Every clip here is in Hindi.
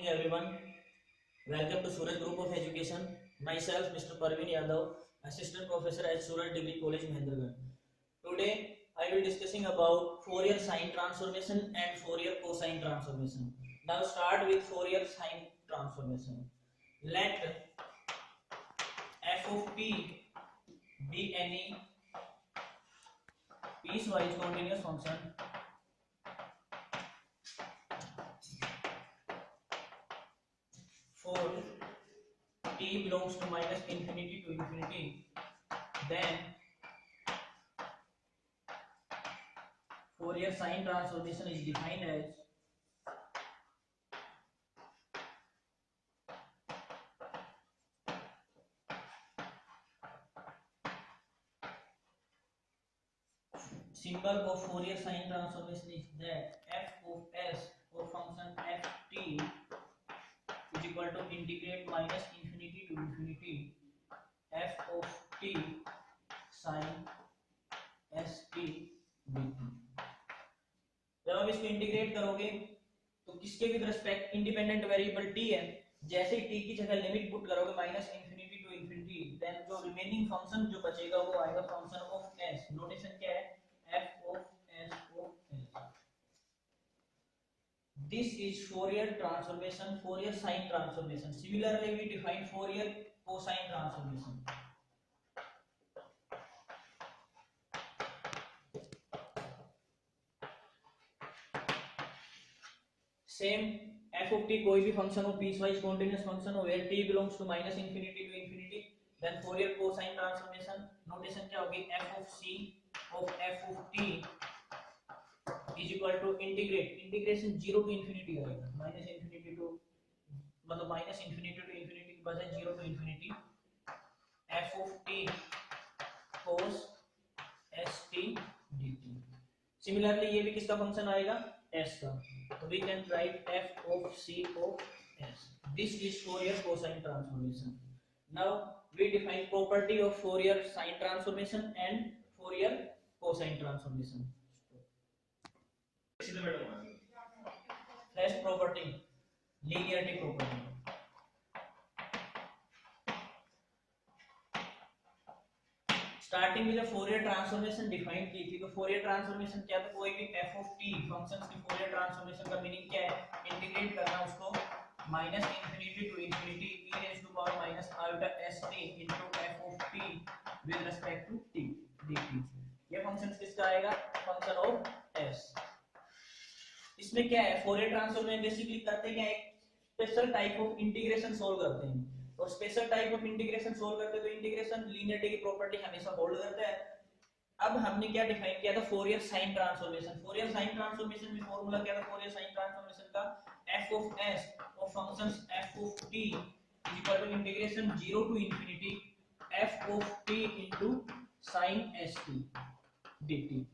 morning everyone. Welcome to Suraj Group of Education. Myself Mr. Parveen Yadav, Assistant Professor at Suraj Degree College, Mahendragarh. Today I will discussing about Fourier sine transformation and Fourier cosine transformation. Now start with Fourier sine transformation. Let f of t be any piecewise continuous function for t belongs to minus infinity to infinity, then Fourier sine transformation is defined as symbol of Fourier sine transformation is that f of s or function f t is equal to integrate minus infinity to infinity f of t sin s t dt। जब आप इसको इंटीग्रेट करोगे तो किसके with respect independent variable t है, जैसे ही t की जगह लिमिट पुट करोगे minus infinity to infinity, then जो रिमेनिंग फंक्शन जो बचेगा वो आएगा फंक्शन ऑफ s। नोटेशन क्या है? f of s of s। This is Fourier transformation, Fourier sine transformation. Similarly, we define Fourier cosine transformation. Same f of t कोई भी फंक्शन हो, पीस वाइज कॉन्टिन्यूअस फंक्शन हो, where t belongs to minus infinity to infinity, then Fourier cosine transformation. Notation क्या होगी? f of c of f of t is equal to integration 0 to infinity आएगा, माइनस इंफिनिटी टू मतलब माइनस इंफिनिटी टू इंफिनिटी की बजाय 0 to infinity f of t cos st dt। Similarly ये भी किसका फंक्शन आएगा? s का। So we can write f of c of s. This is Fourier cosine transformation. Now we define property of Fourier sine transformation and Fourier cosine transformation. First property, linearity property. Starting में जब फोरियर ट्रांसफॉर्मेशन डिफाइन की थी तो फोरियर ट्रांसफॉर्मेशन क्या था? कोई भी f of t फंक्शंस की फोरियर ट्रांसफॉर्मेशन का मीनिंग क्या है? इंटीग्रेट करना उसको minus infinity to infinity e raise to power minus alpha st into f of t with respect to t dt। ये फंक्शंस किसका आएगा? Function of s। इसमें क्या है? फोरियर ट्रांसफॉर्मेशन बेसिकली करते क्या है? Special type of integration solve करते हैं, और special type of integration solve करते तो इंटीग्रेशन लीनियरिटी की प्रॉपर्टी हमेशा होल्ड करता है। अब हमने क्या डिफाइन किया था? Fourier sine transformation. Fourier sine transformation में फार्मूला क्या था फोरियर साइन ट्रांसफॉर्मेशन का? f of s of functions f of t is equal to integration 0 to infinity f of t into sin st dt।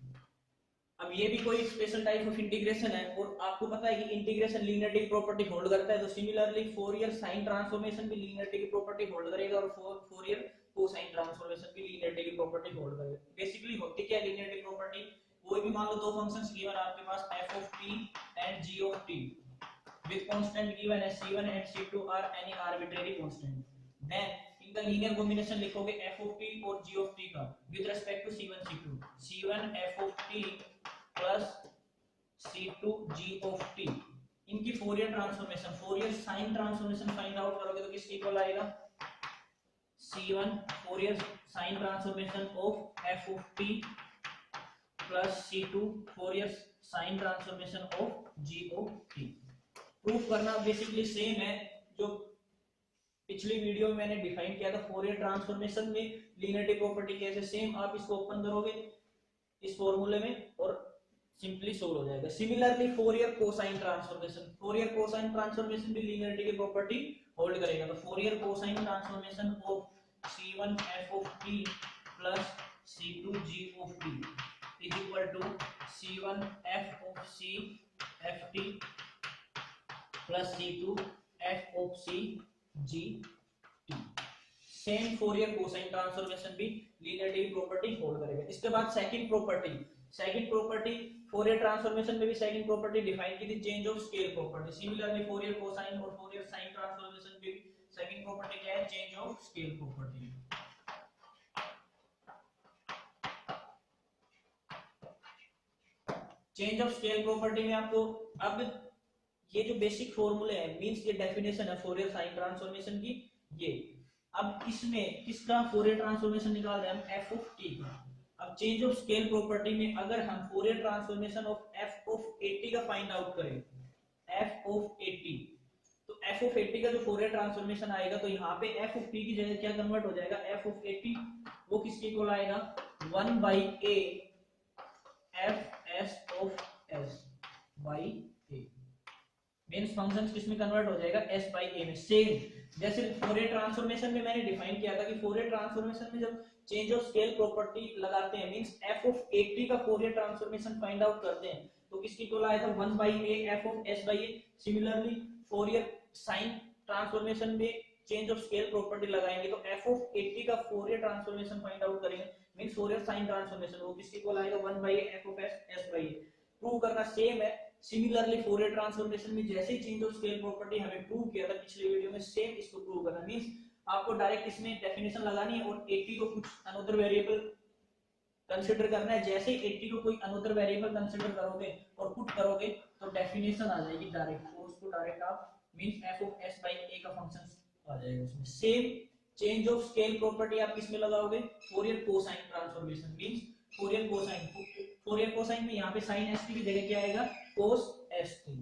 अब ये भी कोई स्पेशल टाइप ऑफ इंटीग्रेशन है, और आपको पता है कि इंटीग्रेशन लीनियरिटी की प्रॉपर्टी होल्ड करता है, तो सिमिलरली फोरियर साइन ट्रांसफॉर्मेशन भी लीनियरिटी की प्रॉपर्टी होल्ड करेगा और फोरियर कोसाइन ट्रांसफॉर्मेशन भी लीनियरिटी की प्रॉपर्टी होल्ड करेगा। बेसिकली होती क्या है लीनियरिटी प्रॉपर्टी? कोई भी मान लो दो फंक्शंस गिवन आपके पास f of t and g of t with constant given as c1 and c2 are any arbitrary constant, then इनका लीनियर कॉम्बिनेशन लिखोगे f of t और g of t का with respect to c1 c2, c1 f of t plus c2 g of t। इनकी Fourier transformation, Fourier sine transformation find out करोगे तो किसके इक्वल आएगा? c1 Fourier sine transformation of f of t plus c2 Fourier sine transformation of g of t। Proof करना बेसिकली सेम है जो पिछली वीडियो में मैंने डिफाइन किया था फोरियर ट्रांसफॉर्मेशन में लीनियरिटी प्रॉपर्टी कैसे, सेम आप इसको ओपन करोगे इस फॉर्मूले में और सिंपली सोल्व हो जाएगा। Similarly Fourier cosine transformation, Fourier cosine transformation भी लीनियरिटी की प्रॉपर्टी होल्ड करेगा, तो Fourier cosine transformation of c1 f of t plus c2 g of t is equal to c1 f of c f t plus c2 f of c g t। Same Fourier cosine transformation भी लीनियरिटी की प्रॉपर्टी होल्ड करेगा। इसके बाद सेकंड प्रॉपर्टी फोरियर ट्रांसफॉर्मेशन में भी सेकंड प्रॉपर्टी डिफाइन की थी, change of scale property. Similarly Fourier cosine और फोरियर साइन ट्रांसफॉर्मेशन में भी सेकंड प्रॉपर्टी क्या है, change of scale property. Change of scale property में आपको अब ये जो बेसिक फॉर्मूले हैं, मींस ये डेफिनेशन है फोरियर साइन ट्रांसफॉर्मेशन की, ये अब इसमें किसका फोरियर ट्रांसफॉर्मेशन निकाल रहे हैं हम, एफ ऑफ टी का। अब चेंज ऑफ स्केल प्रॉपर्टी में अगर हम Fourier transformation of F of 80 का फाइंड आउट करें, एफ ऑफ 80, तो एफ ऑफ 80 का जो फोरियर ट्रांसफॉर्मेशन आएगा, तो यहाँ पे एफ ऑफ टी की जगह क्या कन्वर्ट हो जाएगा, एफ ऑफ 80 वो किसके इक्वल आएगा, 1/a F S of S by A, means function किसमें कन्वर्ट हो जाएगा, s बाई a में। सेम जैसे फोरियर ट्रांसफॉर्मेशन में मैंने डिफाइन किया था कि फोरियर ट्रांसफॉर्मेशन में जब चेंज ऑफ स्केल प्रॉपर्टी लगाते हैं, मींस f ऑफ 80 का फोरियर ट्रांसफॉर्मेशन फाइंड आउट करते हैं, तो किसकी इक्वल आया था, 1/a f of s by a। Similarly Fourier sine transformation में चेंज ऑफ स्केल प्रॉपर्टी लगाएंगे तो f ऑफ 80 का फोरियर ट्रांसफॉर्मेशन फाइंड आउट करेंगे, मींस फोरियर साइन ट्रांसफॉर्मेशन, वो किसकी इक्वल आएगा, 1/a f of s by a। Prove करना सेम है। सिमिलरली फोरियर ट्रांसफॉर्मेशन में जैसे ही चेंज ऑफ स्केल प्रॉपर्टी हमें प्रूव किया था पिछले वीडियो में, सेम इसको प्रूव करना, मींस आपको डायरेक्ट इसमें डेफिनेशन लगानी है और 80 को कुछ अनदर वेरिएबल कंसीडर करना है। जैसे ही 80 को कोई अनदर वेरिएबल कंसीडर करोगे और पुट करोगे तो डेफिनेशन आ जाएगी डायरेक्ट, तो उसको डायरेक्ट आप means f of s by a का फंक्शन आ जाएगा उसमें। Same change of scale property आप किसमें लगाओगे, Fourier cosine transformation, means Fourier cosine, Fourier cosine में यहाँ पे साइन st की जगह क्या आएगा, cos st।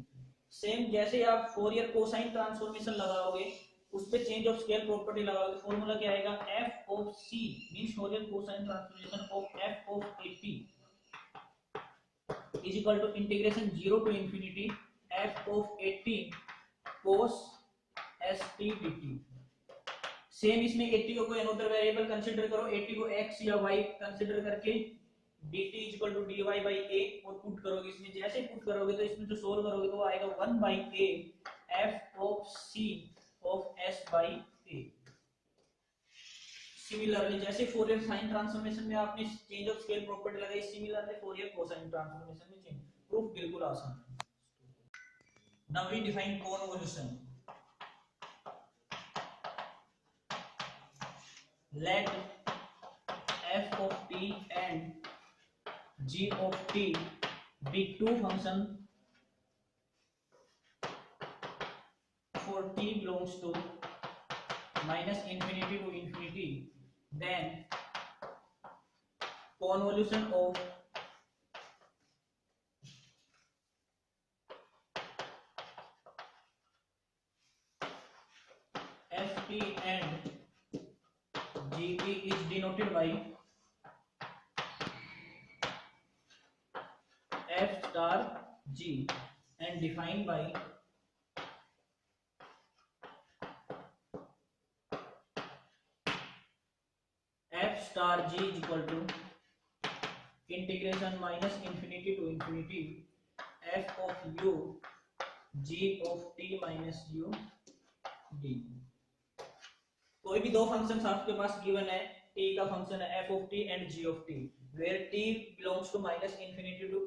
सेम जैसे आप फोरियर कोसाइन ट्रांसफॉर्मेशन लगाओगे उस पे चेंज ऑफ स्केल प्रॉपर्टी लगाओगे, फॉर्मूला क्या आएगा, f of c means Fourier cosine transformation of f of 80 is equal to integration 0 to infinity f of 80 cos st dt। Same इसमें 80 को कोई अनदर वेरिएबल कंसीडर करो, 80 को x या y कंसीडर करके dt is equal to dy by a और पुट करोगे इसमें, जैसे पुट करोगे तो इसमें जो सोल्व करोगे तो आएगा 1/a f of c of s by a। Similarly जैसे फोरियर साइन ट्रांसफॉर्मेशन में आपने चेंज ऑफ स्केल प्रॉपर्टी लगाई, सिमिलरली फोरियर कोसाइन ट्रांसफॉर्मेशन में चेंज, प्रूफ बिल्कुल आसान है। Now we define convolution. Let f of t and g of t be two functions for t belongs to minus infinity to infinity, then convolution of ft and gt is denoted by f star g and defined by f star g is equal to integration minus infinity to infinity f of u g of t minus u d। कोई भी दो फंक्शंस आपके पास गिवन है, t का फंक्शन है f of t and g of t, where t belongs to minus infinity to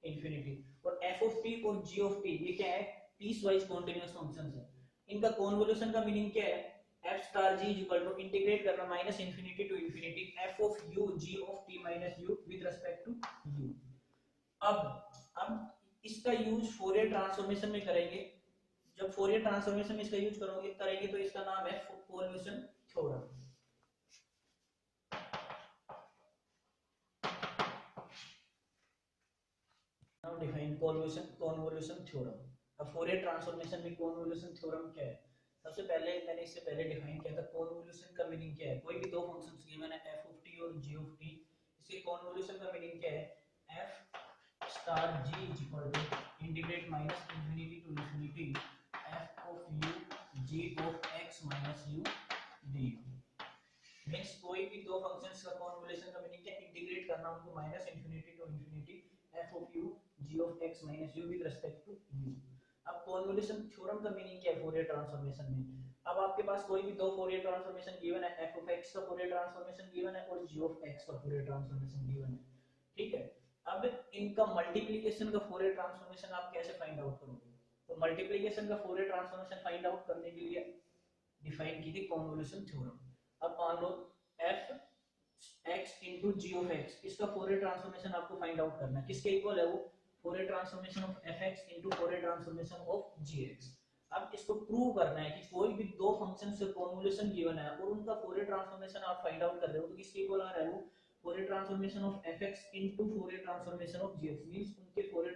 infinity, और f of t और g of t ये क्या है, पीस वाइज कॉन्टिन्यूअस फंक्शंस है। इनका कन्वोल्यूशन का मीनिंग क्या है, f star g is equal to integrate करना minus infinity to infinity f of u g of t minus u with respect to u। अब इसका यूज फोरियर ट्रांसफॉर्मेशन में करेंगे, जब फोरियर ट्रांसफॉर्मेशन में इसका यूज करेंगे तो इसका नाम है convolution theorem. Now define convolution theorem. अब फोरियर ट्रांसफॉर्मेशन में कन्वोल्यूशन थ्योरम क्या है, सबसे पहले मैंने इससे पहले डिफाइन किया था कन्वोल्यूशन का मीनिंग क्या है। कोई भी दो फंक्शंस गिवन है f of t और g of t, इसके कन्वोल्यूशन का मीनिंग क्या है, f star g is equal to integrate minus infinity to infinity f of u g of x minus u du। Means कोई भी दो फंक्शंस का कन्वोल्यूशन का मीनिंग क्या है, इंटीग्रेट करना उनको minus infinity to infinity f of u g of x minus u with respect to u। अब कन्वोल्यूशन थ्योरम का मीनिंग क्या है फोरियर ट्रांसफॉर्मेशन में, अब आपके पास कोई भी दो फोरियर ट्रांसफॉर्मेशन गिवन है, f of x का फोरियर ट्रांसफॉर्मेशन गिवन है और g of x का फोरियर ट्रांसफॉर्मेशन गिवन है, ठीक है। अब इनका मल्टीप्लिकेशन का फोरियर ट्रांसफॉर्मेशन आप कैसे फाइंड आउट करोगे? तो मल्टीप्लिकेशन का फोरियर ट्रांसफॉर्मेशन फाइंड आउट करने के लिए डिफाइन की थी कन्वोल्यूशन थ्योरम। अब मान लो f x into g of x, इसका फोरियर ट्रांसफॉर्मेशन आपको फाइंड आउट करना है। किसके इक्वल है वो? Fourier transformation of fx into Fourier transformation of gx। अब इसको प्रूव करना है कि कोई भी दो फंक्शन से कन्वोल्यूशन गिवन है और उनका फोरियर ट्रांसफॉर्मेशन आप फाइंड आउट कर रहे हो, तो किसके इक्वल आ रहा है वो? Fourier transformation of fx into Fourier transformation of gx, means उनके फोरियर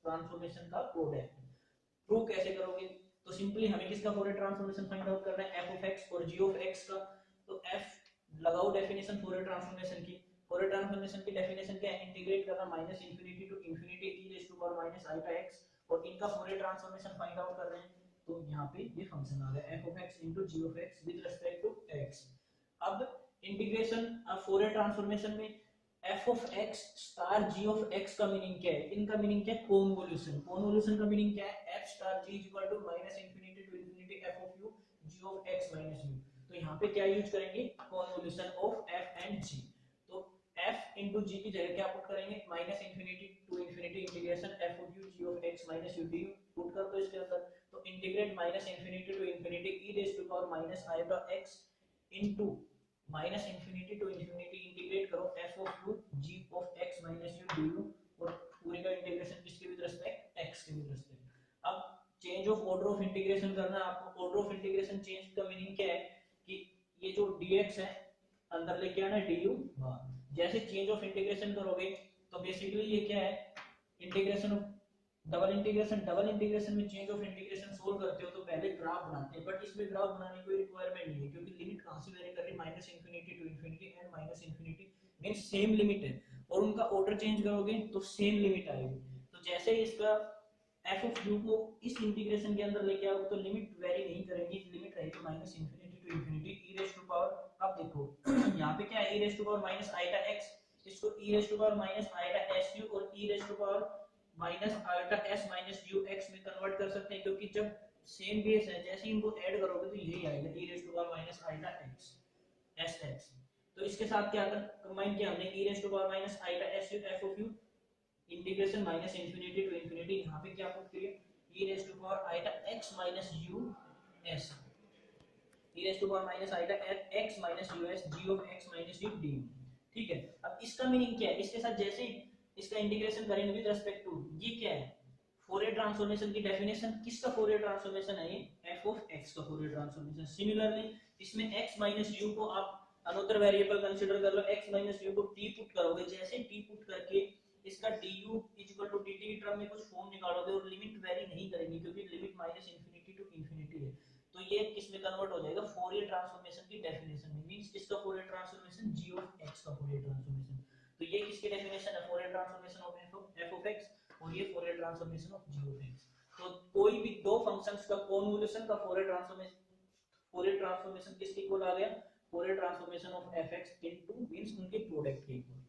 ट्रांसफॉर्मेशन का प्रोडक्ट। प्रूव कैसे करोगे? तो सिंपली हमें किसका फोरियर ट्रांसफॉर्मेशन फाइंड आउट करना है? f of x और g of x का। तो f लगाओ डेफिनेशन फोरियर ट्रांसफॉर्मेशन की। फोरियर ट्रांसफॉर्मेशन की डेफिनेशन क्या है? इंटीग्रेट करना minus infinity to infinity e raise to power minus i का x, और इनका फोरियर ट्रांसफॉर्मेशन फाइंड आउट कर रहे हैं। तो यहाँ पे ये फंक्शन आ गया f of x into g of x with respect to x। अब इंटीग्रेशन फोरियर ट्रांसफॉर्मेशन में f of x star g of x का मीनिंग क्या है? इनका मीनिंग क्या है? कन्वोल्यूशन। कन्वोल्यूशन का मीनिंग क्या है? f star g equal to minus infinity to infinity f of u g of x minus u। तो यहाँ पे क्या यूज करेंगे? Convolution of f and g। तो f into g की जगह क्या पुट करेंगे? Minus infinity to infinity integration f of u g of x minus u du put कर दो इसके अंदर। तो integrate minus infinity to infinity e raise to power minus i का x into minus infinity to infinity integrate करो f of u g of x minus u du, और पूरे का इंटीग्रेशन किसके विद रिस्पेक्ट? x के विद रिस्पेक्ट। अब change of order of integration करना है आपको। ऑर्डर ऑफ इंटीग्रेशन चेंज का मीनिंग क्या है? कि ये जो dx है अंदर लेके आना है du बाहर। जैसे चेंज ऑफ इंटीग्रेशन करोगे तो बेसिकली ये क्या है? इंटीग्रेशन ऑफ डबल इंटीग्रेशन में चेंज ऑफ इंटीग्रेशन सोल्व करते हो तो पहले ग्राफ बनाते हैं, बट इसमें ग्राफ बनाने की कोई रिक्वायरमेंट नहीं है, क्योंकि लिमिट कहां से वेरी कर रही है? Minus infinity to infinity and minus infinity means same limit है, और उनका ऑर्डर चेंज करोगे तो सेम लिमिट आएगी। तो जैसे इसका f of u को इस इंटीग्रेशन के अंदर लेके आओगे तो लिमिट वेरी नहीं करेंगी, लिमिट रहेगी minus infinity to infinity e raise to power. अब देखो यहाँ पे क्या है? e raise to power minus i का x, इसको e raise to power minus i का su और e raise to power minus alpha s minus u x में कन्वर्ट कर सकते हैं, क्योंकि जब सेम बेस है जैसे ही इनको ऐड करोगे तो यही आएगा e raise to power minus alpha x sx। तो इसके साथ क्या कंबाइन किया हमने? e raise to power minus alpha su f of u integration minus infinity to infinity, यहाँ पे क्या पुट करिए? e raise to power alpha x minus u s, e raise to power minus alpha x minus u s g of x minus u du। ठीक है, अब इसका मीनिंग क्या है? इसके साथ जैसे इसका इंटीग्रेशन करेंगे विद रिस्पेक्ट टू, ये क्या है? फोरियर ट्रांसफॉर्मेशन की डेफिनेशन। किसका फोरियर ट्रांसफॉर्मेशन है? ये f of x का फोरियर ट्रांसफॉर्मेशन। सिमिलरली इसमें x माइनस u को आप अनदर वेरिएबल कंसीडर कर लो, x माइनस u को t पुट करोगे, जैसे t पुट करके इसका du इक्वल टू dt की टर्म में कुछ फॉर्म निकालोगे और लिमिट वेरी नहीं करेंगी, क्योंकि limit minus infinity to infinity है। तो ये किस में कन्वर्ट हो जाएगा? फोरियर ट्रांसफॉर्मेशन की डेफिनेशन में, मींस इसका Fourier transformation g of x का फोरियर ट्रांसफॉर्मेशन। तो ये किसकी डेफिनेशन है? Fourier transformation of f of x, और ये Fourier transformation of g of x। तो कोई भी दो फंक्शंस का कन्वोल्यूशन का फोरियर ट्रांसफॉर्मेशन किसके इक्वल आ गया? Fourier transformation of fx into means उनके प्रोडक्ट के इक्वल।